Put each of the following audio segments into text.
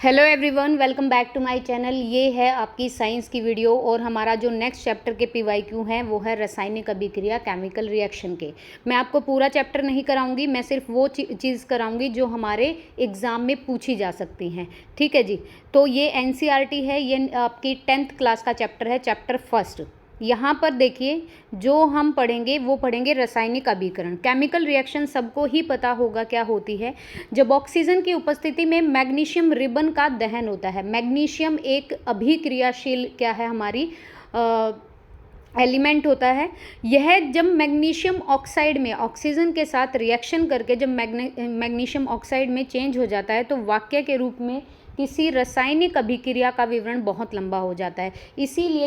Hello everyone, welcome back to my channel. ये है आपकी साइंस की वीडियो और हमारा जो नेक्स्ट चैप्टर के पीवाईक्यू हैं वो है रासायनिक अभिक्रिया केमिकल रिएक्शन के। मैं आपको पूरा चैप्टर नहीं कराऊंगी, मैं सिर्फ वो चीज़ कराऊंगी जो हमारे एग्ज़ाम में पूछी जा सकती हैं। ठीक है जी। तो ये एनसीईआरटी है, ये आपकी 10th क्लास का चैप्टर है, चैप्टर फर्स्ट। यहाँ पर देखिए जो हम पढ़ेंगे वो पढ़ेंगे रासायनिक अभिकरण। केमिकल रिएक्शन सबको ही पता होगा क्या होती है। जब ऑक्सीजन की उपस्थिति में मैग्नीशियम रिबन का दहन होता है। मैग्नीशियम एक अभिक्रियाशील क्या है, हमारी एलिमेंट होता है। यह जब मैग्नीशियम ऑक्साइड में ऑक्सीजन के साथ रिएक्शन करके जब मैग्नीशियम ऑक्साइड में चेंज हो जाता है तो वाक्य के रूप में किसी रासायनिक अभिक्रिया का विवरण बहुत लंबा हो जाता है। इसीलिए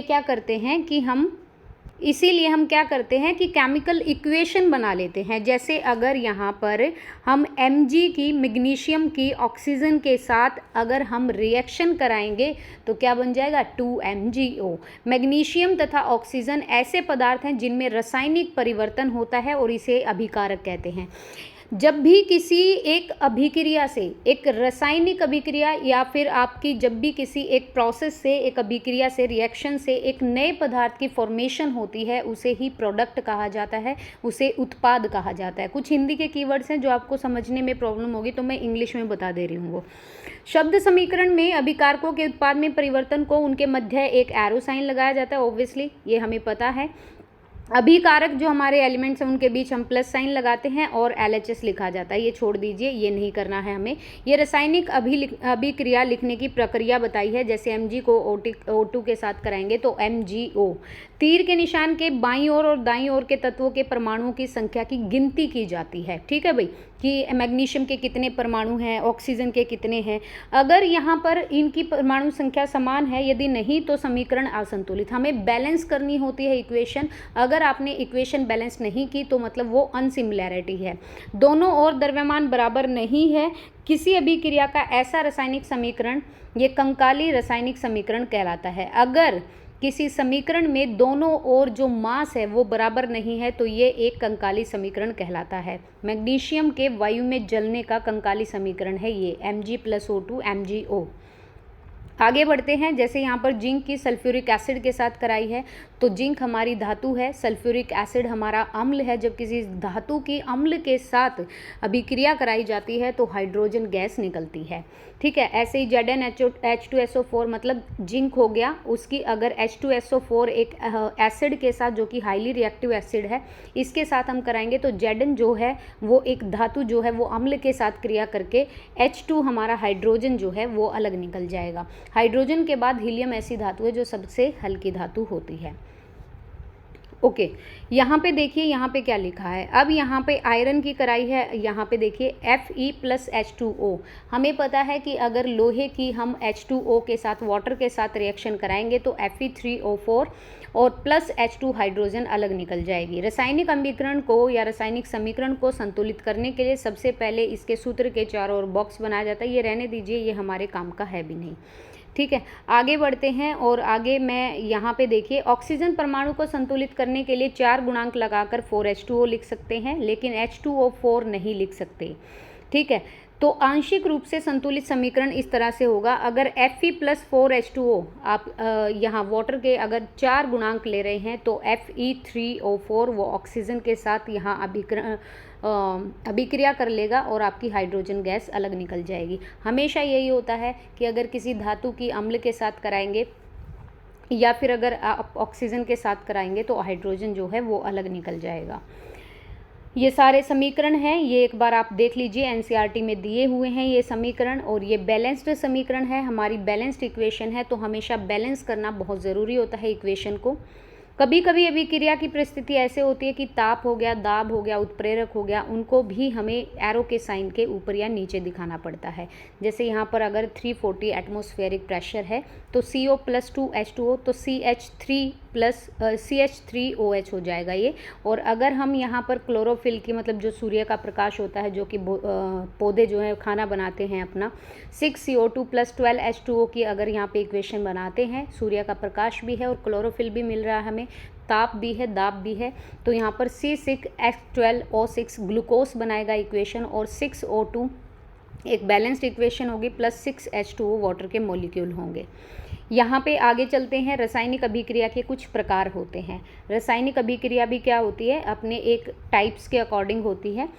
हम क्या करते हैं कि केमिकल इक्वेशन बना लेते हैं। जैसे अगर यहाँ पर हम Mg की मैग्नीशियम की ऑक्सीजन के साथ अगर हम रिएक्शन कराएंगे तो क्या बन जाएगा 2MgO। मैग्नीशियम तथा ऑक्सीजन ऐसे पदार्थ हैं जिनमें रासायनिक परिवर्तन होता है और इसे अभिकारक कहते हैं। जब भी किसी एक अभिक्रिया से, एक रासायनिक अभिक्रिया या फिर आपकी जब भी किसी एक प्रोसेस से, एक अभिक्रिया से, रिएक्शन से एक नए पदार्थ की फॉर्मेशन होती है, उसे ही प्रोडक्ट कहा जाता है, उसे उत्पाद कहा जाता है। कुछ हिंदी के कीवर्ड्स हैं जो आपको समझने में प्रॉब्लम होगी तो मैं इंग्लिश में बता दे रही हूँ। वो शब्द समीकरण में अभिकारकों के उत्पाद में परिवर्तन को उनके मध्य एक एरो साइन लगाया जाता है। ऑब्वियसली ये हमें पता है। अभिकारक जो हमारे एलिमेंट्स हैं उनके बीच हम प्लस साइन लगाते हैं और LHS लिखा जाता है। ये छोड़ दीजिए, ये नहीं करना है हमें। ये रासायनिक अभिक्रिया लिखने की प्रक्रिया बताई है। जैसे Mg को O2 के साथ कराएंगे तो MgO। तीर के निशान के बाईं ओर और दाईं ओर के तत्वों के परमाणुओं की संख्या की गिनती की जाती है। ठीक है भाई, कि मैग्नीशियम के कितने परमाणु हैं, ऑक्सीजन के कितने हैं। अगर यहाँ पर इनकी परमाणु संख्या समान है, यदि नहीं तो समीकरण असंतुलित। हमें बैलेंस करनी होती है इक्वेशन। अगर आपने इक्वेशन बैलेंस नहीं की तो मतलब वो अनसिमिलैरिटी है। दोनों ओर द्रव्यमान बराबर नहीं है। किसी अभिक्रिया का ऐसा रासायनिक समीकरण ये कंकाली रासायनिक समीकरण कहलाता है। अगर किसी समीकरण में दोनों ओर जो मास है वो बराबर नहीं है तो ये एक कंकाली समीकरण कहलाता है। मैग्नीशियम के वायु में जलने का कंकाली समीकरण है ये Mg+O2 MgO। आगे बढ़ते हैं। जैसे यहाँ पर जिंक की सल्फ्यूरिक एसिड के साथ कराई है तो जिंक हमारी धातु है, सल्फ्यूरिक एसिड हमारा अम्ल है। जब किसी धातु की अम्ल के साथ अभिक्रिया कराई जाती है तो हाइड्रोजन गैस निकलती है। ठीक है। ऐसे ही ZnH2SO4 मतलब जिंक हो गया, उसकी अगर H2SO4 एक एसिड के साथ जो कि हाईली रिएक्टिव एसिड है, इसके साथ हम कराएंगे तो Zn जो है वो एक धातु जो है वो अम्ल के साथ क्रिया करके H2 हमारा हाइड्रोजन जो है वो अलग निकल जाएगा। हाइड्रोजन के बाद हीलियम ऐसी धातु है जो सबसे हल्की धातु होती है। ओके, यहाँ पे देखिए यहाँ पे क्या लिखा है। अब यहाँ पे आयरन की कराई है। यहाँ पे देखिए Fe+H2O। हमें पता है कि अगर लोहे की हम H2O के साथ वाटर के साथ रिएक्शन कराएंगे तो Fe3O4 और प्लस H2 हाइड्रोजन अलग निकल जाएगी। रासायनिक अभिकरण को या रासायनिक समीकरण को संतुलित करने के लिए सबसे पहले इसके सूत्र के चारों ओर बॉक्स बनाया जाता है। ये रहने दीजिए, ये हमारे काम का है भी नहीं। ठीक है, आगे बढ़ते हैं। और आगे मैं यहाँ पे देखिए ऑक्सीजन परमाणु को संतुलित करने के लिए 4 गुणांक लगाकर 4H2O लिख सकते हैं, लेकिन H2O4 नहीं लिख सकते। ठीक है, तो आंशिक रूप से संतुलित समीकरण इस तरह से होगा। अगर Fe+4H2O आप यहाँ वाटर के अगर 4 गुणांक ले रहे हैं तो Fe3O4 वो ऑक्सीजन के साथ यहाँ अभिक्रिया कर लेगा और आपकी हाइड्रोजन गैस अलग निकल जाएगी। हमेशा यही होता है कि अगर किसी धातु की अम्ल के साथ कराएंगे या फिर अगर आप ऑक्सीजन के साथ कराएंगे तो हाइड्रोजन जो है वो अलग निकल जाएगा। ये सारे समीकरण हैं, ये एक बार आप देख लीजिए, एनसीईआरटी में दिए हुए हैं ये समीकरण। और ये बैलेंस्ड समीकरण है, हमारी बैलेंस्ड इक्वेशन है। तो हमेशा बैलेंस करना बहुत ज़रूरी होता है इक्वेशन को। कभी कभी अभिक्रिया की परिस्थिति ऐसे होती है कि ताप हो गया, दाब हो गया, उत्प्रेरक हो गया, उनको भी हमें एरो के साइन के ऊपर या नीचे दिखाना पड़ता है। जैसे यहाँ पर अगर 340 एटमॉस्फेरिक प्रेशर है तो CO+2H2O तो CH3OH हो जाएगा ये। और अगर हम यहाँ पर क्लोरोफिल की मतलब जो सूर्य का प्रकाश होता है, जो कि पौधे जो है खाना बनाते हैं अपना, 6CO2+12H2O की अगर यहाँ पे इक्वेशन बनाते हैं, सूर्य का प्रकाश भी है और क्लोरोफिल भी मिल रहा है हमें, ताप भी है, दाब भी है, तो यहाँ पर C6H12O6 ग्लूकोज बनाएगा इक्वेशन और 6O2 एक बैलेंस्ड इक्वेशन होगी, प्लस 6H2O वाटर के मॉलिक्यूल होंगे। यहाँ पे आगे चलते हैं। रासायनिक अभिक्रिया के कुछ प्रकार होते हैं। रासायनिक अभिक्रिया भी क्या होती है, अपने एक टाइप्स के अकॉर्डिंग होती है।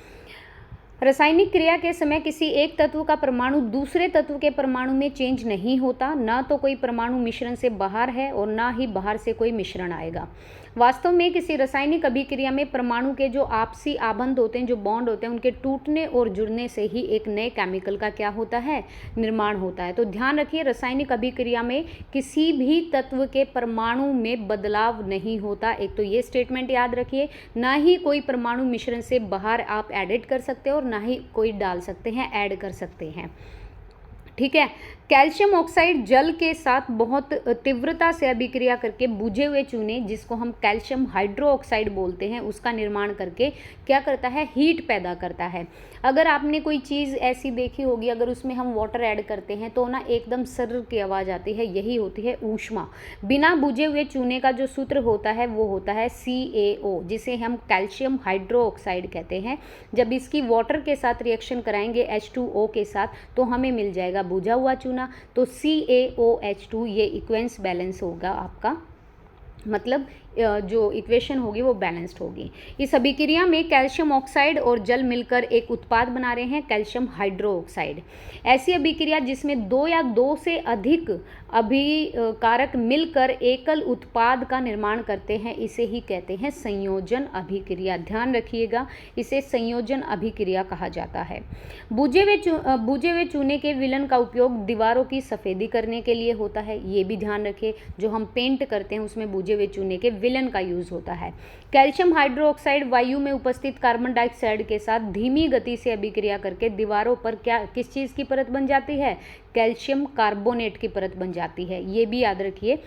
रासायनिक क्रिया के समय किसी एक तत्व का परमाणु दूसरे तत्व के परमाणु में चेंज नहीं होता, ना तो कोई परमाणु मिश्रण से बाहर है और ना ही बाहर से कोई मिश्रण आएगा। वास्तव में किसी रासायनिक अभिक्रिया में परमाणु के जो आपसी आबंध होते हैं, जो बॉन्ड होते हैं, उनके टूटने और जुड़ने से ही एक नए केमिकल का क्या होता है, निर्माण होता है। तो ध्यान रखिए, रासायनिक अभिक्रिया में किसी भी तत्व के परमाणु में बदलाव नहीं होता। एक तो ये स्टेटमेंट याद रखिए, ना ही कोई परमाणु मिश्रण से बाहर आप एडिट कर सकते हो और ना ही कोई डाल सकते हैं, ऐड कर सकते हैं। ठीक है। कैल्शियम ऑक्साइड जल के साथ बहुत तीव्रता से अभिक्रिया करके बुझे हुए चूने, जिसको हम कैल्शियम हाइड्रोक्साइड बोलते हैं, उसका निर्माण करके क्या करता है, हीट पैदा करता है। अगर आपने कोई चीज़ ऐसी देखी होगी, अगर उसमें हम वाटर ऐड करते हैं तो ना एकदम सर्र की आवाज़ आती है, यही होती है ऊष्मा। बिना बुझे हुए चूने का जो सूत्र होता है वो होता है CaO, जिसे हम कैल्शियम हाइड्रोक्साइड कहते हैं। जब इसकी वाटर के साथ रिएक्शन कराएंगे H2O के साथ, तो हमें मिल जाएगा बुझा हुआ चूना। तो CaOH2 ये इक्वेंस बैलेंस होगा आपका, मतलब जो इक्वेशन होगी वो बैलेंस्ड होगी। इस अभिक्रिया में कैल्शियम ऑक्साइड और जल मिलकर एक उत्पाद बना रहे हैं, कैल्शियम हाइड्रोक्साइड। ऐसी अभिक्रिया जिसमें दो या दो से अधिक अभिकारक मिलकर एकल उत्पाद का निर्माण करते हैं, इसे ही कहते हैं संयोजन अभिक्रिया। ध्यान रखिएगा, इसे संयोजन अभिक्रिया कहा जाता है। बुझे हुए चूने के विलन का उपयोग दीवारों की सफ़ेदी करने के लिए होता है। ये भी ध्यान रखिए, जो हम पेंट करते हैं उसमें बुझे हुए चूने के विलन का यूज होता है। कैल्शियम हाइड्रोक्साइड वायु में उपस्थित कार्बन डाइऑक्साइड के साथ धीमी गति से अभिक्रिया करके दीवारों पर किस चीज़ की परत बन जाती है, कैल्शियम कार्बोनेट की परत बन जाती है। ये भी याद रखिए।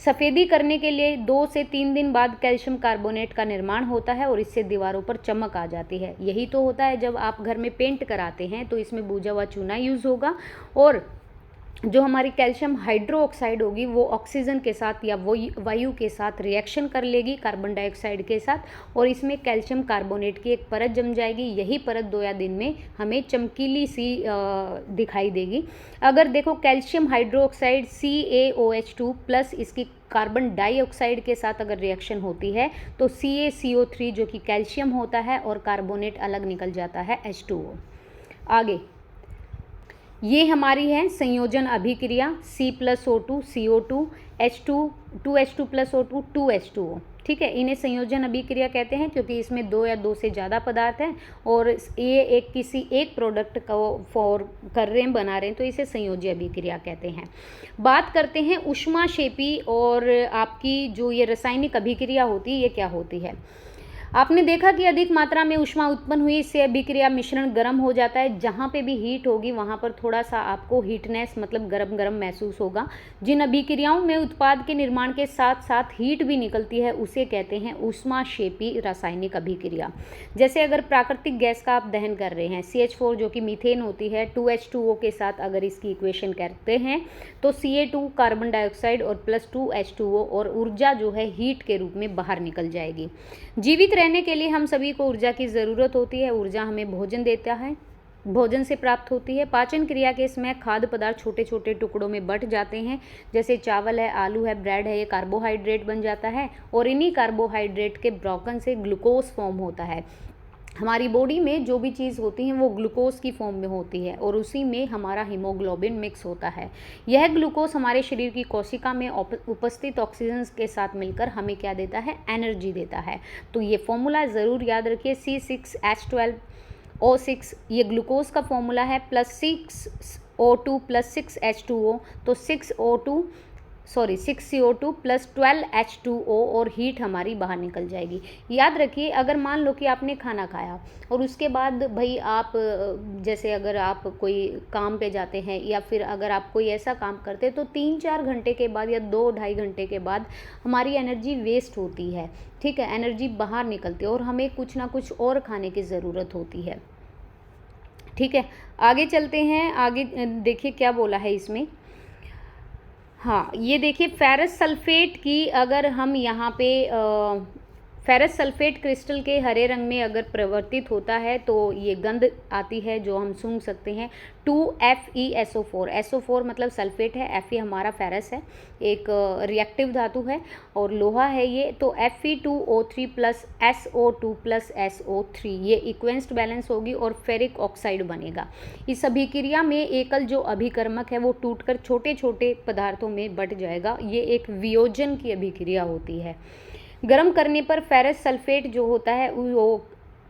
सफ़ेदी करने के लिए 2 से 3 दिन बाद कैल्शियम कार्बोनेट का निर्माण होता है और इससे दीवारों पर चमक आ जाती है। यही तो होता है जब आप घर में पेंट कराते हैं तो इसमें बुझा हुआ चूना यूज़ होगा, और जो हमारी कैल्शियम हाइड्रोक्साइड होगी वो ऑक्सीजन के साथ या वायु के साथ रिएक्शन कर लेगी, कार्बन डाइऑक्साइड के साथ, और इसमें कैल्शियम कार्बोनेट की एक परत जम जाएगी। यही परत 2 या दिन में हमें चमकीली सी दिखाई देगी। अगर देखो कैल्शियम हाइड्रोक्साइड CaOH2 प्लस इसकी कार्बन डाइऑक्साइड के साथ अगर रिएक्शन होती है तो CaCO3 जो कि कैल्शियम होता है और कार्बोनेट अलग निकल जाता है H2O। आगे ये हमारी है संयोजन अभिक्रिया, C+O2 CO2 H2 2H2 + O2 2H2O। ठीक है, इन्हें संयोजन अभिक्रिया कहते हैं क्योंकि इसमें 2 या 2 से ज़्यादा पदार्थ हैं और ये किसी एक प्रोडक्ट को कर रहे हैं, बना रहे हैं, तो इसे संयोजी अभिक्रिया कहते हैं। बात करते हैं ऊष्माक्षेपी और आपकी जो ये रासायनिक अभिक्रिया होती है, ये क्या होती है। आपने देखा कि अधिक मात्रा में ऊष्मा उत्पन्न हुई, इससे अभिक्रिया मिश्रण गर्म हो जाता है। जहाँ पे भी हीट होगी वहाँ पर थोड़ा सा आपको हीटनेस मतलब गरम गरम महसूस होगा। जिन अभिक्रियाओं में उत्पाद के निर्माण के साथ साथ हीट भी निकलती है उसे कहते हैं ऊष्माक्षेपी रासायनिक अभिक्रिया। जैसे अगर प्राकृतिक गैस का आप दहन कर रहे हैं, CH4 जो कि मीथेन होती है, 2H2O के साथ अगर इसकी इक्वेशन करते हैं तो Ca2 कार्बन डाइऑक्साइड और +2 H2O, और ऊर्जा जो है हीट के रूप में बाहर निकल जाएगी। जीवित रहने के लिए हम सभी को ऊर्जा की ज़रूरत होती है। ऊर्जा हमें भोजन देता है, भोजन से प्राप्त होती है। पाचन क्रिया के समय खाद्य पदार्थ छोटे छोटे टुकड़ों में बंट जाते हैं, जैसे चावल है, आलू है, ब्रेड है, ये कार्बोहाइड्रेट बन जाता है और इन्हीं कार्बोहाइड्रेट के ब्रोकन से ग्लूकोज फॉर्म होता है। हमारी बॉडी में जो भी चीज़ होती है वो ग्लूकोज की फॉर्म में होती है और उसी में हमारा हीमोग्लोबिन मिक्स होता है। यह ग्लूकोज हमारे शरीर की कोशिका में उपस्थित ऑक्सीजन के साथ मिलकर हमें क्या देता है, एनर्जी देता है। तो ये फॉर्मूला ज़रूर याद रखिए, C6H12O6 ये ग्लूकोज का फॉर्मूला है, +6O2 + 6H2O, तो 6CO2 + 12H2O और हीट हमारी बाहर निकल जाएगी। याद रखिए, अगर मान लो कि आपने खाना खाया और उसके बाद भाई आप जैसे अगर आप कोई काम पे जाते हैं या फिर अगर आप कोई ऐसा काम करते हैं तो 3-4 घंटे के बाद या 2-2.5 घंटे के बाद हमारी एनर्जी वेस्ट होती है। ठीक है, एनर्जी बाहर निकलती है और हमें कुछ ना कुछ और खाने की ज़रूरत होती है। ठीक है, आगे चलते हैं। आगे देखिए क्या बोला है इसमें। हाँ, ये देखिए फेरस सल्फेट की अगर हम यहाँ पे फेरस सल्फेट क्रिस्टल के हरे रंग में अगर परिवर्तित होता है तो ये गंध आती है जो हम सूंघ सकते हैं। 2FeSO4, SO4 मतलब सल्फेट है, Fe हमारा फेरस है, एक रिएक्टिव धातु है और लोहा है ये। तो Fe2O3 plus SO2 plus SO3 ये इक्वेंस्ट बैलेंस होगी और फेरिक ऑक्साइड बनेगा। इस अभिक्रिया में एकल जो अभिकर्मक है वो टूटकर छोटे छोटे पदार्थों में बंट जाएगा। ये एक वियोजन की अभिक्रिया होती है। गर्म करने पर फेरस सल्फेट जो होता है वो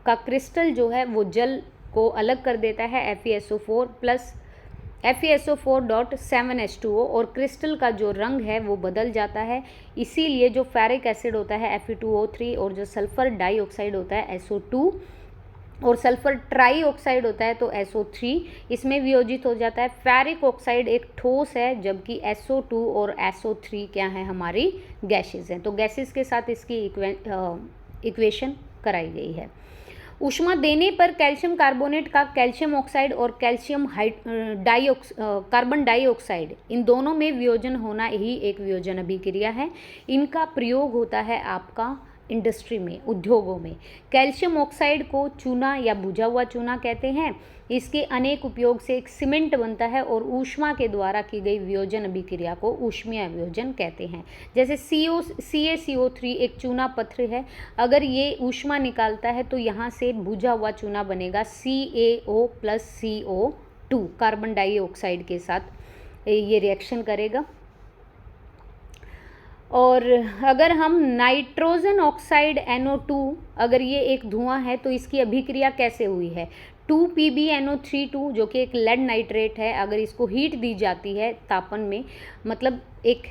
का क्रिस्टल जो है वो जल को अलग कर देता है FeSO4 प्लस FeSO4.7H2O और क्रिस्टल का जो रंग है वो बदल जाता है। इसीलिए जो फेरिक एसिड होता है Fe2O3 और जो सल्फर डाइऑक्साइड होता है SO2 और सल्फर ट्राई ऑक्साइड होता है तो SO3 इसमें वियोजित हो जाता है। फेरिक ऑक्साइड एक ठोस है जबकि SO2 और SO3 क्या है, हमारी गैसेस हैं। तो गैसेस के साथ इसकी इक्वेशन कराई गई है। ऊष्मा देने पर कैल्शियम कार्बोनेट का कैल्शियम ऑक्साइड और कैल्शियम कार्बन डाइऑक्साइड इन दोनों में वियोजन होना ही एक वियोजन अभिक्रिया है। इनका प्रयोग होता है आपका इंडस्ट्री में, उद्योगों में। कैल्शियम ऑक्साइड को चूना या बुझा हुआ चूना कहते हैं। इसके अनेक उपयोग से एक सीमेंट बनता है और ऊष्मा के द्वारा की गई वियोजन अभिक्रिया को ऊष्मीय वियोजन कहते हैं। जैसे CaCO3 एक चूना पत्थर है, अगर ये ऊष्मा निकालता है तो यहाँ से बुझा हुआ चूना बनेगा CaO plus CO2 carbon dioxide के साथ ये रिएक्शन करेगा। और अगर हम नाइट्रोजन ऑक्साइड NO2 अगर ये एक धुआं है तो इसकी अभिक्रिया कैसे हुई है। 2PbNO32 जो कि एक लेड नाइट्रेट है, अगर इसको हीट दी जाती है तापन में, मतलब एक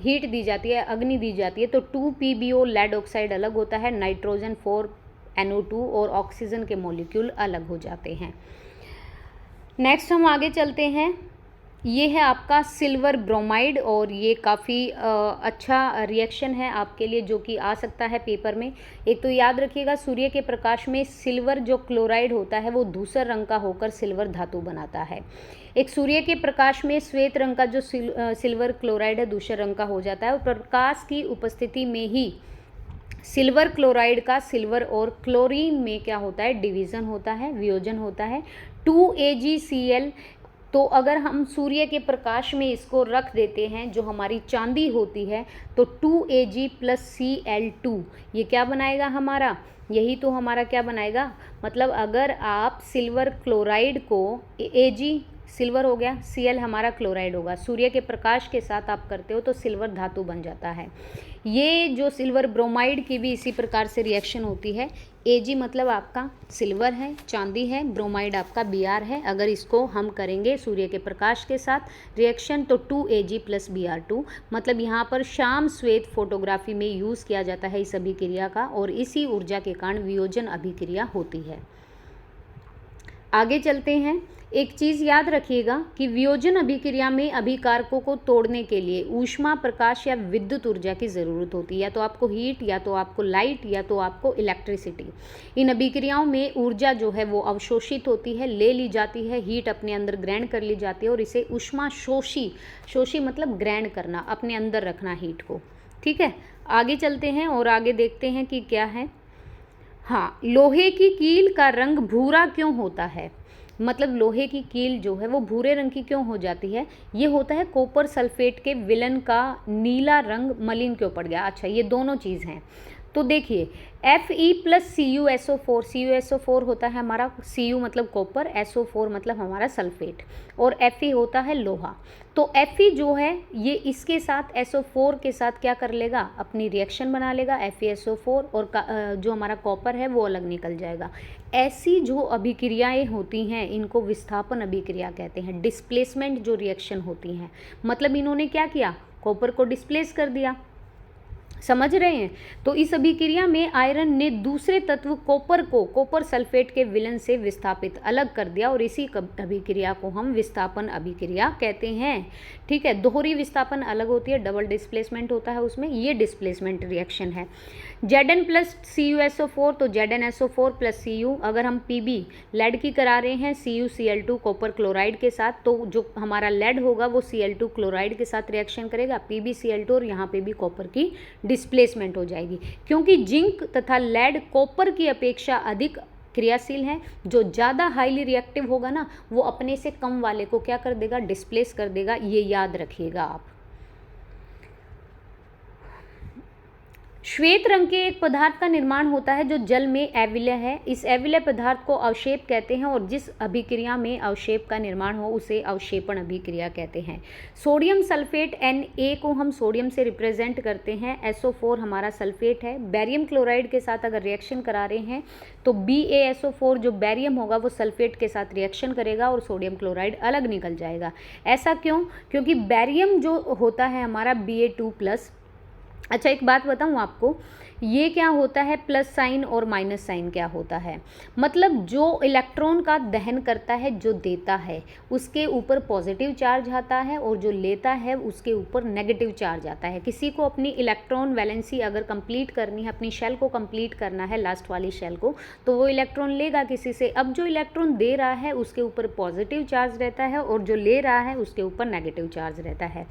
हीट दी जाती है, अग्नि दी जाती है, तो 2PbO लेड ऑक्साइड अलग होता है, नाइट्रोजन 4NO2 और ऑक्सीजन के मॉलिक्यूल अलग हो जाते हैं। नेक्स्ट हम आगे चलते हैं। ये है आपका सिल्वर ब्रोमाइड और ये काफ़ी अच्छा रिएक्शन है आपके लिए जो कि आ सकता है पेपर में। एक तो याद रखिएगा, सूर्य के प्रकाश में सिल्वर जो क्लोराइड होता है वो धूसर रंग का होकर सिल्वर धातु बनाता है। एक सूर्य के प्रकाश में श्वेत रंग का जो सिल्वर क्लोराइड है धूसर रंग का हो जाता है और प्रकाश की उपस्थिति में ही सिल्वर क्लोराइड का सिल्वर और क्लोरीन में क्या होता है, डिवीज़न होता है, वियोजन होता है। 2AgCl तो अगर हम सूर्य के प्रकाश में इसको रख देते हैं, जो हमारी चांदी होती है, तो 2Ag प्लस Cl2 ये क्या बनाएगा हमारा, यही तो हमारा क्या बनाएगा, मतलब अगर आप सिल्वर क्लोराइड को Ag सिल्वर हो गया, Cl हमारा क्लोराइड होगा, सूर्य के प्रकाश के साथ आप करते हो तो सिल्वर धातु बन जाता है। ये जो सिल्वर ब्रोमाइड की भी इसी प्रकार से रिएक्शन होती है। Ag मतलब आपका सिल्वर है, चांदी है, ब्रोमाइड आपका Br है। अगर इसको हम करेंगे सूर्य के प्रकाश के साथ रिएक्शन तो 2Ag प्लस Br2, मतलब यहाँ पर शाम श्वेत फोटोग्राफी में यूज़ किया जाता है इस अभिक्रिया का और इसी ऊर्जा के कारण वियोजन अभिक्रिया होती है। आगे चलते हैं। एक चीज़ याद रखिएगा कि वियोजन अभिक्रिया में अभिकारकों को तोड़ने के लिए ऊष्मा, प्रकाश या विद्युत ऊर्जा की ज़रूरत होती है, या तो आपको हीट, या तो आपको लाइट, या तो आपको इलेक्ट्रिसिटी। इन अभिक्रियाओं में ऊर्जा जो है वो अवशोषित होती है, ले ली जाती है, हीट अपने अंदर ग्रहण कर ली जाती है और इसे ऊष्मा शोषी मतलब ग्रहण करना, अपने अंदर रखना हीट को। ठीक है, आगे चलते हैं और आगे देखते हैं कि क्या है। हाँ, लोहे की कील का रंग भूरा क्यों होता है, मतलब लोहे की कील जो है वो भूरे रंग की क्यों हो जाती है, ये होता है कॉपर सल्फेट के विलन का नीला रंग मलिन क्यों पड़ गया। अच्छा, ये दोनों चीज़ हैं। तो देखिए Fe प्लस CuSO4, CuSO4 होता है हमारा, Cu मतलब कॉपर, SO4 मतलब हमारा सल्फेट और Fe होता है लोहा। तो Fe जो है ये इसके साथ SO4 के साथ क्या कर लेगा, अपनी रिएक्शन बना लेगा FeSO4 और जो हमारा कॉपर है वो अलग निकल जाएगा। ऐसी जो अभिक्रियाएं होती हैं इनको विस्थापन अभिक्रिया कहते हैं। डिस्प्लेसमेंट जो रिएक्शन होती हैं, मतलब इन्होंने क्या किया, कॉपर को डिस्प्लेस कर दिया, समझ रहे हैं। तो इस अभिक्रिया में आयरन ने दूसरे तत्व कॉपर को कॉपर सल्फेट के विलन से विस्थापित अलग कर दिया और इसी अभिक्रिया को हम विस्थापन अभिक्रिया कहते हैं। ठीक है, दोहरी विस्थापन अलग होती है, डबल डिस्प्लेसमेंट होता है उसमें, ये डिस्प्लेसमेंट रिएक्शन है। Zn प्लस CuSO4 तो ZnSO4 प्लस Cu, अगर हम Pb लेड की करा रहे हैं CuCl2 कॉपर क्लोराइड के साथ, तो जो हमारा लेड होगा वो Cl2 क्लोराइड के साथ रिएक्शन करेगा, PbCl2 और यहाँ पे भी कॉपर की डिस्प्लेसमेंट हो जाएगी, क्योंकि जिंक तथा लेड कॉपर की अपेक्षा अधिक क्रियाशील है। जो ज़्यादा हाईली रिएक्टिव होगा ना, वो अपने से कम वाले को क्या कर देगा, डिस्प्लेस कर देगा। ये याद रखिएगा आप। श्वेत रंग के एक पदार्थ का निर्माण होता है जो जल में अविलय है। इस अविलय पदार्थ को अवक्षेप कहते हैं, और जिस अभिक्रिया में अवक्षेप का निर्माण हो उसे अवक्षेपण अभिक्रिया कहते हैं। सोडियम सल्फेट Na को हम सोडियम से रिप्रेजेंट करते हैं, SO4 हमारा सल्फेट है। बैरियम क्लोराइड के साथ अगर रिएक्शन करा रहे हैं तो BaSO4 जो बैरियम होगा वो सल्फेट के साथ रिएक्शन करेगा और सोडियम क्लोराइड अलग निकल जाएगा। ऐसा क्यों? क्योंकि बैरियम जो होता है हमारा Ba2+। अच्छा, एक बात बताऊँ आपको, ये क्या होता है, प्लस साइन और माइनस साइन क्या होता है, मतलब जो इलेक्ट्रॉन का दहन करता है, जो देता है उसके ऊपर पॉजिटिव चार्ज आता है, और जो लेता है उसके ऊपर नेगेटिव चार्ज आता है। किसी को अपनी इलेक्ट्रॉन वैलेंसी अगर कंप्लीट करनी है, अपनी शेल को कंप्लीट करना है, लास्ट वाली शेल को, तो वो इलेक्ट्रॉन लेगा किसी से। अब जो इलेक्ट्रॉन दे रहा है उसके ऊपर पॉजिटिव चार्ज रहता है, और जो ले रहा है उसके ऊपर नेगेटिव चार्ज रहता है।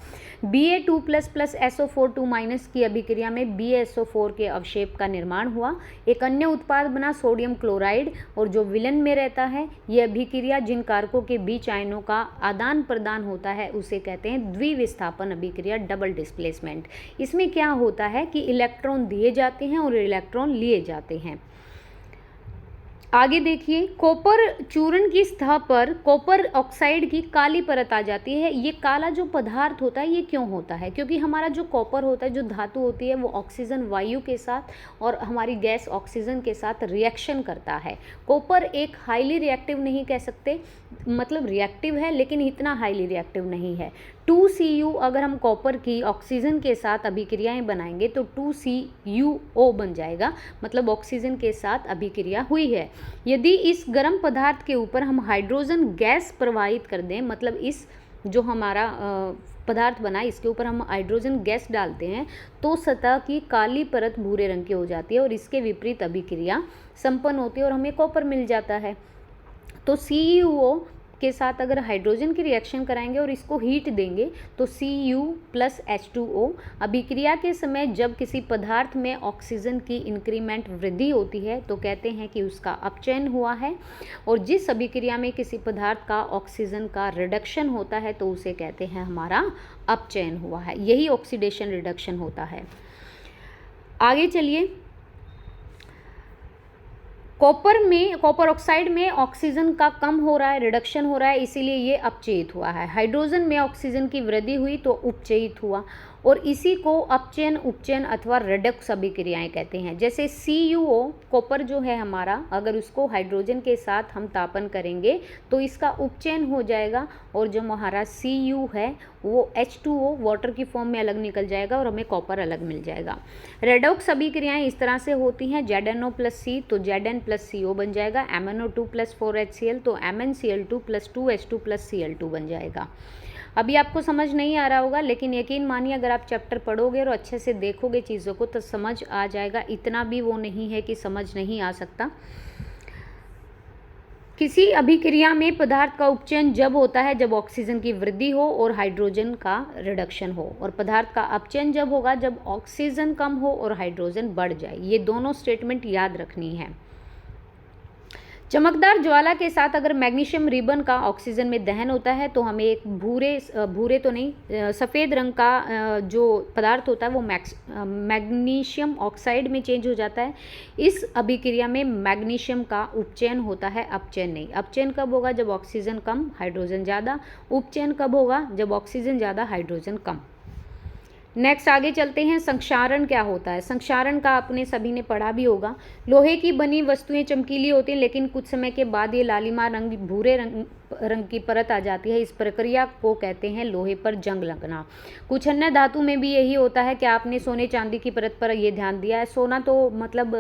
Ba2++ SO4 की अभिक्रिया में BaSO4 के अवक्षेप का निर्माण हुआ। एक अन्य उत्पाद बना सोडियम क्लोराइड, और जो विलन में रहता है, यह अभिक्रिया जिन कारकों के बीच आयनों का आदान प्रदान होता है उसे कहते हैं द्विविस्थापन अभिक्रिया, डबल डिस्प्लेसमेंट। इसमें क्या होता है कि इलेक्ट्रॉन दिए जाते हैं और इलेक्ट्रॉन लिए जाते हैं। आगे देखिए, कॉपर चूर्ण की सतह पर कॉपर ऑक्साइड की काली परत आ जाती है। ये काला जो पदार्थ होता है ये क्यों होता है? क्योंकि हमारा जो कॉपर होता है, जो धातु होती है, वो ऑक्सीजन वायु के साथ और हमारी गैस ऑक्सीजन के साथ रिएक्शन करता है। कॉपर एक हाईली रिएक्टिव नहीं कह सकते, मतलब रिएक्टिव है लेकिन इतना हाईली रिएक्टिव नहीं है। 2Cu अगर हम कॉपर की ऑक्सीजन के साथ अभिक्रियाएं बनाएंगे तो 2CuO बन जाएगा, मतलब ऑक्सीजन के साथ अभिक्रिया हुई है। यदि इस गर्म पदार्थ के ऊपर हम हाइड्रोजन गैस प्रवाहित कर दें, मतलब इस जो हमारा पदार्थ बना इसके ऊपर हम हाइड्रोजन गैस डालते हैं, तो सतह की काली परत भूरे रंग की हो जाती है और इसके विपरीत अभिक्रिया संपन्न होती है और हमें कॉपर मिल जाता है। तो CuO के साथ अगर हाइड्रोजन की रिएक्शन कराएंगे और इसको हीट देंगे तो Cu+H2O। अभिक्रिया के समय जब किसी पदार्थ में ऑक्सीजन की इंक्रीमेंट वृद्धि होती है तो कहते हैं कि उसका अपचयन हुआ है, और जिस अभिक्रिया में किसी पदार्थ का ऑक्सीजन का रिडक्शन होता है तो उसे कहते हैं हमारा अपचयन हुआ है। यही ऑक्सीडेशन रिडक्शन होता है। आगे चलिए, कॉपर ऑक्साइड में ऑक्सीजन का कम हो रहा है, रिडक्शन हो रहा है, इसीलिए ये अपचयित हुआ है। हाइड्रोजन में ऑक्सीजन की वृद्धि हुई तो उपचयित हुआ, और इसी को अपचयन, उपचयन अथवा रेडक्स अभिक्रियाएं कहते हैं। जैसे CuO कॉपर जो है हमारा, अगर उसको हाइड्रोजन के साथ हम तापन करेंगे तो इसका उपचयन हो जाएगा, और जो हमारा Cu है वो H2O वाटर की फॉर्म में अलग निकल जाएगा और हमें कॉपर अलग मिल जाएगा। रेडॉक्स अभिक्रियाएं इस तरह से होती हैं, ZnO+C तो Zn+CO बन जाएगा, MnO2+4HCl तो MnCl2+2H2+Cl2 बन जाएगा। अभी आपको समझ नहीं आ रहा होगा, लेकिन यकीन मानिए अगर आप चैप्टर पढ़ोगे और अच्छे से देखोगे चीज़ों को तो समझ आ जाएगा। इतना भी वो नहीं है कि समझ नहीं आ सकता। किसी अभिक्रिया में पदार्थ का उपचयन जब होता है जब ऑक्सीजन की वृद्धि हो और हाइड्रोजन का रिडक्शन हो, और पदार्थ का अपचयन जब होगा जब ऑक्सीजन कम हो और हाइड्रोजन बढ़ जाए। ये दोनों स्टेटमेंट याद रखनी है। चमकदार ज्वाला के साथ अगर मैग्नीशियम रिबन का ऑक्सीजन में दहन होता है तो हमें एक सफ़ेद रंग का जो पदार्थ होता है वो मैग्नीशियम ऑक्साइड में चेंज हो जाता है। इस अभिक्रिया में मैग्नीशियम का उपचयन होता है, अपचयन नहीं। अपचयन कब होगा? जब ऑक्सीजन कम हाइड्रोजन ज़्यादा। उपचयन कब होगा? जब ऑक्सीजन ज़्यादा हाइड्रोजन कम। नेक्स्ट आगे चलते हैं। संक्षारण क्या होता है? संक्षारण का आपने सभी ने पढ़ा भी होगा। लोहे की बनी वस्तुएं चमकीली होती हैं, लेकिन कुछ समय के बाद ये लालिमा रंग, भूरे रंग की परत आ जाती है। इस प्रक्रिया को कहते हैं लोहे पर जंग लगना। कुछ अन्य धातु में भी यही होता है। क्या आपने सोने चांदी की परत पर ये ध्यान दिया है? सोना तो मतलब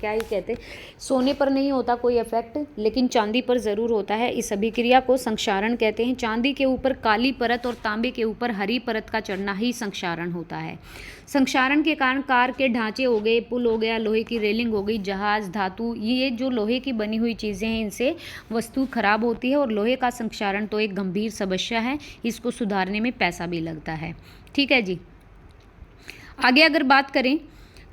क्या ही कहते, सोने पर नहीं होता कोई इफेक्ट, लेकिन चांदी पर ज़रूर होता है। इस अभिक्रिया को संक्षारण कहते हैं। चांदी के ऊपर काली परत और तांबे के ऊपर हरी परत का चढ़ना ही संक्षारण होता है। संक्षारण के कारण कार के ढांचे हो गए, पुल हो गया, लोहे की रेलिंग हो गई, जहाज, धातु, ये जो लोहे की बनी हुई चीज़ें हैं इनसे वस्तु खराब होती है, और लोहे का संक्षारण तो एक गंभीर समस्या है। इसको सुधारने में पैसा भी लगता है। ठीक है जी। आगे अगर बात करें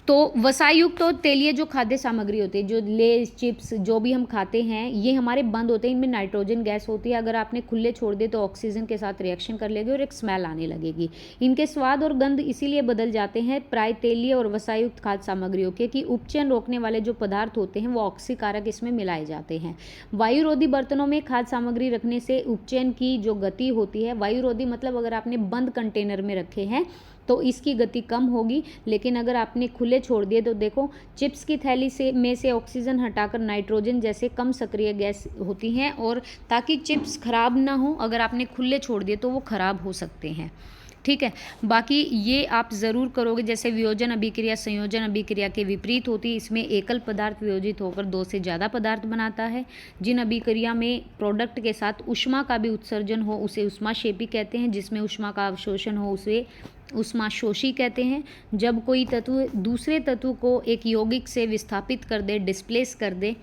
तो वसायुक्त और तेलीय जो खाद्य सामग्री होती है, जो लेज चिप्स जो भी हम खाते हैं, ये हमारे बंद होते हैं, इनमें नाइट्रोजन गैस होती है। अगर आपने खुले छोड़ दिए तो ऑक्सीजन के साथ रिएक्शन कर लेगी और एक स्मेल आने लगेगी। इनके स्वाद और गंध इसीलिए बदल जाते हैं प्राय तेलीय और वसायुक्त खाद्य सामग्रियों के कि उपचयन रोकने वाले जो पदार्थ होते हैं वो ऑक्सीकारक इसमें मिलाए जाते हैं। वायुरोधी बर्तनों में खाद्य सामग्री रखने से उपचयन की जो गति होती है, वायुरोधी मतलब अगर आपने बंद कंटेनर में रखे हैं तो इसकी गति कम होगी, लेकिन अगर आपने खुले छोड़ दिए तो देखो चिप्स की थैली से ऑक्सीजन हटाकर नाइट्रोजन जैसे कम सक्रिय गैस होती हैं, और ताकि चिप्स खराब ना हो अगर आपने खुले छोड़ दिए तो वो खराब हो सकते हैं। ठीक है, बाकी ये आप ज़रूर करोगे। जैसे वियोजन अभिक्रिया संयोजन अभिक्रिया के विपरीत होती है, इसमें एकल पदार्थ वियोजित होकर दो से ज़्यादा पदार्थ बनाता है। जिन अभिक्रिया में प्रोडक्ट के साथ ऊष्मा का भी उत्सर्जन हो उसे ऊष्माक्षेपी कहते हैं, जिसमें ऊष्मा का अवशोषण हो उसे ऊष्माशोषी कहते हैं। जब कोई तत्व दूसरे तत्व को एक यौगिक से विस्थापित कर दे, डिस्प्लेस कर दे,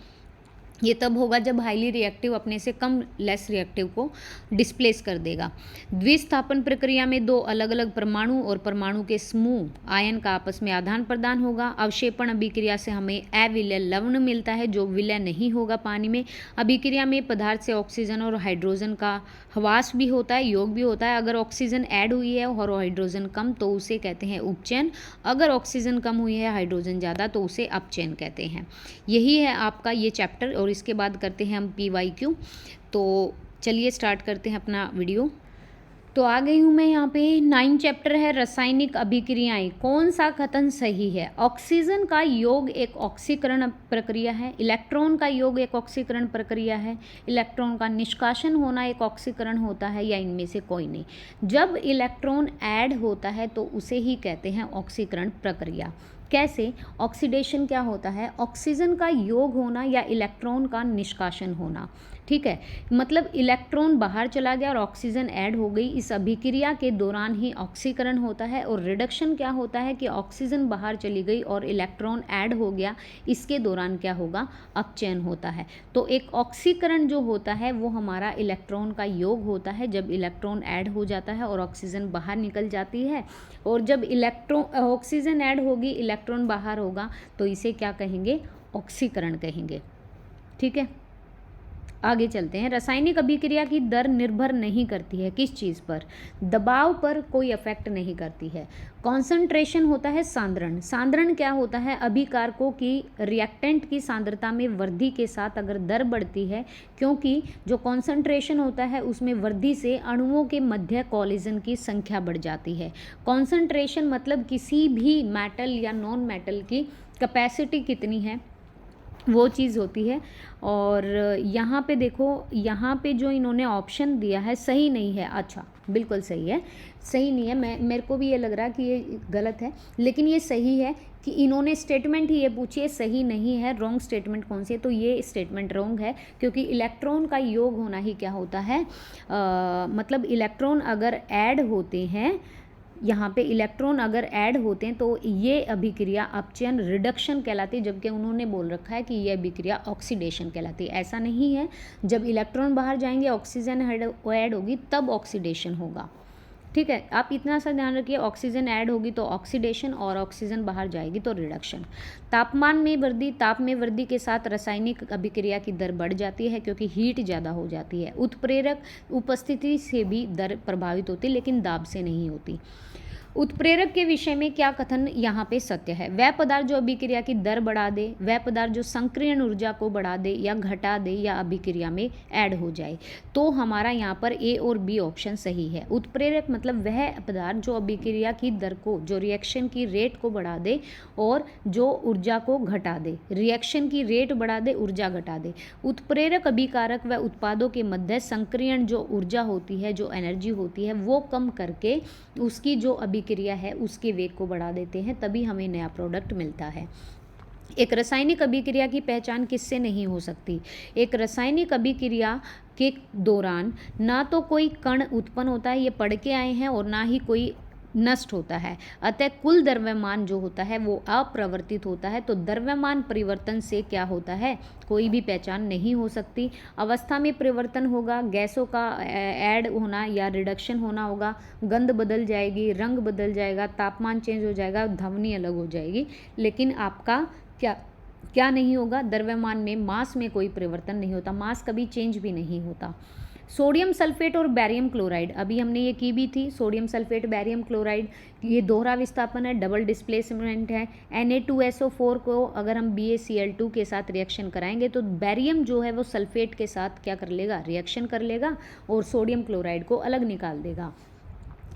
ये तब होगा जब हाईली रिएक्टिव अपने से कम लेस रिएक्टिव को डिस्प्लेस कर देगा। द्विस्थापन प्रक्रिया में दो अलग अलग परमाणु और परमाणु के समूह आयन का आपस में आदान प्रदान होगा। अवक्षेपण अभिक्रिया से हमें अविलय लवण मिलता है जो विलय नहीं होगा पानी में। अभिक्रिया में पदार्थ से ऑक्सीजन और हाइड्रोजन का ह्रास भी होता है, योग भी होता है। अगर ऑक्सीजन ऐड हुई है और हाइड्रोजन कम तो उसे कहते हैं उपचयन। अगर ऑक्सीजन कम हुई है हाइड्रोजन ज़्यादा तो उसे अपचयन कहते हैं। यही है आपका ये चैप्टर, और इसके बाद करते हैं हम PYQ। तो चलिए स्टार्ट करते हैं अपना वीडियो। तो आ गई हूँ मैं यहाँ पे। 9 चैप्टर है रासायनिक अभिक्रियाएं। कौन सा कथन सही है? ऑक्सीजन का योग एक ऑक्सीकरण प्रक्रिया है, इलेक्ट्रॉन का योग एक ऑक्सीकरण प्रक्रिया है, इलेक्ट्रॉन का निष्कासन होना एक ऑक्सीकरण होता है, या इनमें से कोई नहीं। जब इलेक्ट्रॉन ऐड होता है तो उसे ही कहते हैं ऑक्सीकरण प्रक्रिया। कैसे? ऑक्सीडेशन क्या होता है? ऑक्सीजन का योग होना या इलेक्ट्रॉन का निष्कासन होना। ठीक है, मतलब इलेक्ट्रॉन बाहर चला गया और ऑक्सीजन ऐड हो गई, इस अभिक्रिया के दौरान ही ऑक्सीकरण होता है। और रिडक्शन क्या होता है कि ऑक्सीजन बाहर चली गई और इलेक्ट्रॉन ऐड हो गया, इसके दौरान क्या होगा? अपचयन होता है। तो एक ऑक्सीकरण जो होता है वो हमारा इलेक्ट्रॉन का योग होता है, जब इलेक्ट्रॉन ऐड हो जाता है और ऑक्सीजन बाहर निकल जाती है। और जब ऑक्सीजन ऐड होगी, इलेक्ट्रॉन बाहर होगा, तो इसे क्या कहेंगे? ऑक्सीकरण कहेंगे। ठीक है, आगे चलते हैं। रासायनिक अभिक्रिया की दर निर्भर नहीं करती है किस चीज़ पर? दबाव पर कोई अफेक्ट नहीं करती है। कॉन्सेंट्रेशन होता है सांद्रण। सांद्रण क्या होता है? अभिकारकों की रिएक्टेंट की सांद्रता में वृद्धि के साथ अगर दर बढ़ती है, क्योंकि जो कॉन्सेंट्रेशन होता है उसमें वृद्धि से अणुओं के मध्य कॉलिजन की संख्या बढ़ जाती है। कॉन्सेंट्रेशन मतलब किसी भी मेटल या नॉन मेटल की कैपेसिटी कितनी है वो चीज़ होती है। और यहाँ पे देखो, यहाँ पे जो इन्होंने ऑप्शन दिया है सही नहीं है। अच्छा, बिल्कुल सही है, सही नहीं है। मेरे को भी ये लग रहा है कि ये गलत है, लेकिन ये सही है कि इन्होंने स्टेटमेंट ही ये पूछी है, सही नहीं है। रॉन्ग स्टेटमेंट कौन सी है? तो ये स्टेटमेंट रॉन्ग है, क्योंकि इलेक्ट्रॉन का योग होना ही क्या होता है? मतलब इलेक्ट्रॉन अगर ऐड होते हैं, यहाँ पे इलेक्ट्रॉन अगर ऐड होते हैं तो ये अभिक्रिया अपचयन रिडक्शन कहलाती है, जबकि उन्होंने बोल रखा है कि ये अभिक्रिया ऑक्सीडेशन कहलाती है। ऐसा नहीं है, जब इलेक्ट्रॉन बाहर जाएंगे ऑक्सीजन ऐड होगी तब ऑक्सीडेशन होगा। ठीक है, आप इतना सा ध्यान रखिए, ऑक्सीजन ऐड होगी तो ऑक्सीडेशन और ऑक्सीजन बाहर जाएगी तो रिडक्शन। तापमान में वृद्धि, ताप में वृद्धि के साथ रासायनिक अभिक्रिया की दर बढ़ जाती है क्योंकि हीट ज़्यादा हो जाती है। उत्प्रेरक उपस्थिति से भी दर प्रभावित होती है, लेकिन दाब से नहीं होती। उत्प्रेरक के विषय में क्या कथन यहाँ पे सत्य है? वह पदार्थ जो अभिक्रिया की दर बढ़ा दे, वह पदार्थ जो संक्रियण ऊर्जा को बढ़ा दे या घटा दे या अभिक्रिया में ऐड हो जाए, तो हमारा यहाँ पर A और B ऑप्शन सही है। उत्प्रेरक मतलब वह पदार्थ जो अभिक्रिया की दर को, जो रिएक्शन की रेट को बढ़ा दे और जो ऊर्जा को घटा दे। रिएक्शन की रेट बढ़ा दे, ऊर्जा घटा दे। उत्प्रेरक अभिकारक व उत्पादों के मध्य संक्रियण जो ऊर्जा होती है, जो एनर्जी होती है, वो कम करके उसकी जो अभिक्रिया है उसके वेग को बढ़ा देते हैं, तभी हमें नया प्रोडक्ट मिलता है। एक रासायनिक अभिक्रिया की पहचान किससे नहीं हो सकती? एक रासायनिक अभिक्रिया के दौरान ना तो कोई कण उत्पन्न होता है, ये पढ़ के आए हैं, और ना ही कोई नष्ट होता है। अतः कुल द्रव्यमान जो होता है वो अप्रवर्तित होता है। तो द्रव्यमान परिवर्तन से क्या होता है, कोई भी पहचान नहीं हो सकती। अवस्था में परिवर्तन होगा, गैसों का ऐड होना या रिडक्शन होना होगा, गंध बदल जाएगी, रंग बदल जाएगा, तापमान चेंज हो जाएगा, ध्वनि अलग हो जाएगी, लेकिन आपका क्या नहीं होगा, द्रव्यमान में मास में कोई परिवर्तन नहीं होता, मास कभी चेंज भी नहीं होता। सोडियम सल्फेट और बैरियम क्लोराइड, अभी हमने ये की भी थी, सोडियम सल्फेट बैरियम क्लोराइड, ये दोहरा विस्थापन है, डबल डिस्प्लेसमेंट है। Na2SO4 को अगर हम BaCl2 के साथ रिएक्शन कराएंगे तो बैरियम जो है वो सल्फेट के साथ क्या कर लेगा, रिएक्शन कर लेगा और सोडियम क्लोराइड को अलग निकाल देगा,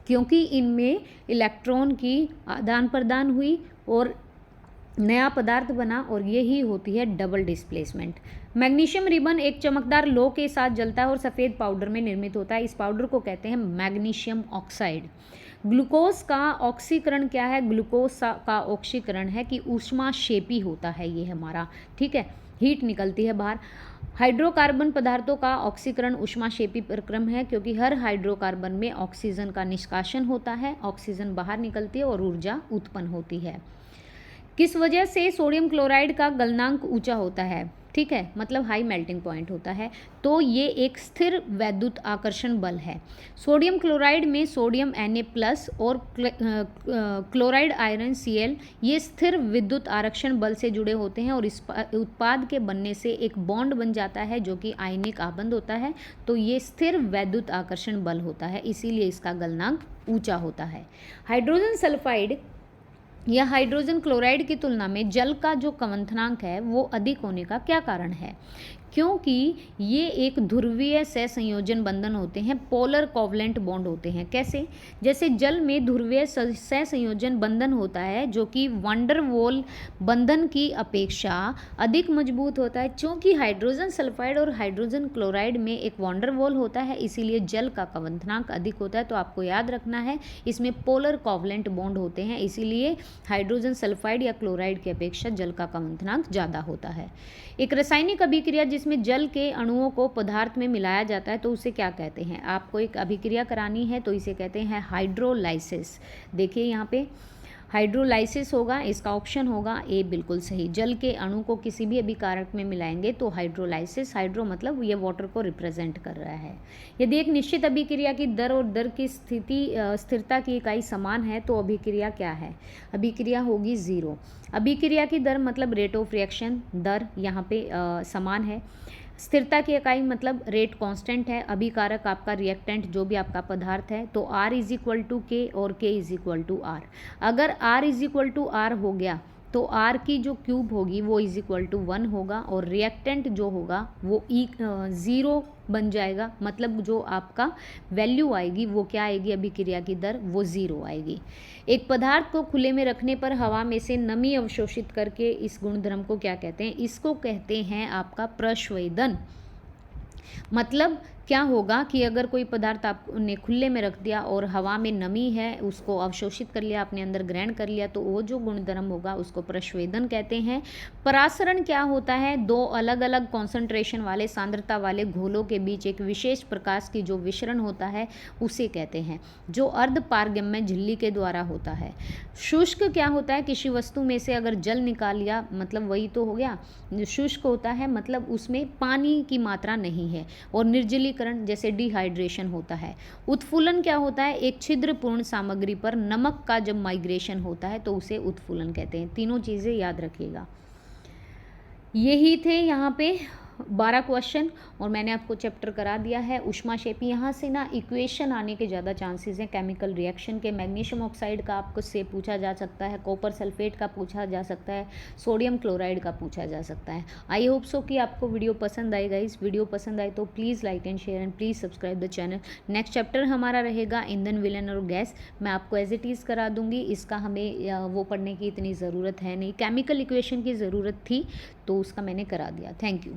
क्योंकि इनमें इलेक्ट्रॉन की आदान प्रदान हुई और नया पदार्थ बना, और यही होती है डबल डिस्प्लेसमेंट। मैग्नीशियम रिबन एक चमकदार लो के साथ जलता है और सफ़ेद पाउडर में निर्मित होता है। इस पाउडर को कहते हैं मैग्नीशियम ऑक्साइड। ग्लूकोज का ऑक्सीकरण क्या है, ग्लूकोज का ऑक्सीकरण है कि ऊष्माक्षेपी होता है ये हमारा, ठीक है, हीट निकलती है बाहर। हाइड्रोकार्बन पदार्थों का ऑक्सीकरण ऊष्माक्षेपी प्रक्रम है, क्योंकि हर हाइड्रोकार्बन में ऑक्सीजन का निष्कासन होता है, ऑक्सीजन बाहर निकलती है और ऊर्जा उत्पन्न होती है। किस वजह से सोडियम क्लोराइड का गलनांक ऊंचा होता है, ठीक है, मतलब हाई मेल्टिंग पॉइंट होता है, तो ये एक स्थिर वैद्युत आकर्षण बल है। सोडियम क्लोराइड में सोडियम Na+ और क्लोराइड आयरन Cl ये स्थिर विद्युत आकर्षण बल से जुड़े होते हैं और इस उत्पाद के बनने से एक बॉन्ड बन जाता है जो कि आयनिक आबंध होता है, तो ये स्थिर वैद्युत आकर्षण बल होता है, इसीलिए इसका गलनांक ऊंचा होता है। हाइड्रोजन सल्फाइड या हाइड्रोजन क्लोराइड की तुलना में जल का जो क्वथनांक है वो अधिक होने का क्या कारण है, क्योंकि ये एक ध्रुवीय सहसंयोजन बंधन होते हैं, पोलर कोवलेंट बॉन्ड होते हैं। कैसे, जैसे जल में ध्रुवीय सहसंयोजन बंधन होता है जो कि वंडर वॉल बंधन की अपेक्षा अधिक मजबूत होता है। चूँकि हाइड्रोजन सल्फाइड और हाइड्रोजन क्लोराइड में एक वंडर वॉल होता है, इसीलिए जल का क्वथनांक अधिक होता है। तो आपको याद रखना है इसमें पोलर कोवलेंट बॉन्ड होते हैं, इसीलिए हाइड्रोजन सल्फाइड या क्लोराइड की अपेक्षा जल का क्वथनांक ज़्यादा होता है। एक रासायनिक अभिक्रिया जिसमें जल के अणुओं को पदार्थ में मिलाया जाता है तो उसे क्या कहते हैं, आपको एक अभिक्रिया करानी है तो इसे कहते हैं हाइड्रोलाइसिस। देखिए यहाँ पे हाइड्रोलाइसिस होगा, इसका ऑप्शन होगा ए बिल्कुल सही। जल के अणु को किसी भी अभिकारक में मिलाएंगे तो हाइड्रोलाइसिस, हाइड्रो मतलब ये वाटर को रिप्रेजेंट कर रहा है। यदि एक निश्चित अभिक्रिया की दर और दर की स्थिरता की इकाई समान है तो अभिक्रिया क्या है, अभिक्रिया होगी 0। अभिक्रिया की दर मतलब रेट ऑफ रिएक्शन, दर यहाँ पे समान है। स्थिरता की इकाई मतलब रेट कांस्टेंट है। अभिकारक आपका रिएक्टेंट जो भी आपका पदार्थ है, तो R = K और K = R। अगर R = R हो गया तो R की जो क्यूब होगी वो =1 होगा और रिएक्टेंट जो होगा वो 0 बन जाएगा, मतलब जो आपका वैल्यू आएगी वो क्या आएगी, अभिक्रिया की दर वो 0 आएगी। एक पदार्थ को खुले में रखने पर हवा में से नमी अवशोषित करके इस गुणधर्म को क्या कहते हैं, इसको कहते हैं आपका प्रस्वेदन। मतलब क्या होगा कि अगर कोई पदार्थ आपने खुले में रख दिया और हवा में नमी है उसको अवशोषित कर लिया, अपने अंदर ग्रहण कर लिया, तो वो जो गुणधर्म होगा उसको प्रस्वेदन कहते हैं। परासरण क्या होता है, दो अलग अलग कॉन्सेंट्रेशन वाले सांद्रता वाले घोलों के बीच एक विशेष प्रकाश की जो विसरण होता है उसे कहते हैं, जो अर्ध पारगम्य झिल्ली के द्वारा होता है। शुष्क क्या होता है, किसी वस्तु में से अगर जल निकाल लिया, मतलब वही तो हो गया। शुष्क होता है मतलब उसमें पानी की मात्रा नहीं है। और निर्जलीकरण जैसे डिहाइड्रेशन होता है। उत्फूलन क्या होता है, एक छिद्रपूर्ण सामग्री पर नमक का जब माइग्रेशन होता है तो उसे उत्फूलन कहते हैं। तीनों चीज़ें याद रखिएगा। यही थे यहाँ पे 12 क्वेश्चन और मैंने आपको चैप्टर करा दिया है ऊष्माक्षेपी। यहाँ से ना इक्वेशन आने के ज़्यादा चांसेस हैं केमिकल रिएक्शन के। मैग्नीशियम ऑक्साइड का आपको से पूछा जा सकता है, कॉपर सल्फेट का पूछा जा सकता है, सोडियम क्लोराइड का पूछा जा सकता है। आई होप सो कि आपको वीडियो पसंद आएगा। इस वीडियो पसंद आए तो please like and share and please subscribe the channel. Next chapter हमारा रहेगा ईंधन, विलन और गैस। मैं आपको एज इट इज़ करा दूंगी, इसका हमें वो पढ़ने की इतनी ज़रूरत है नहीं। केमिकल इक्वेशन की ज़रूरत थी तो उसका मैंने करा दिया। Thank you.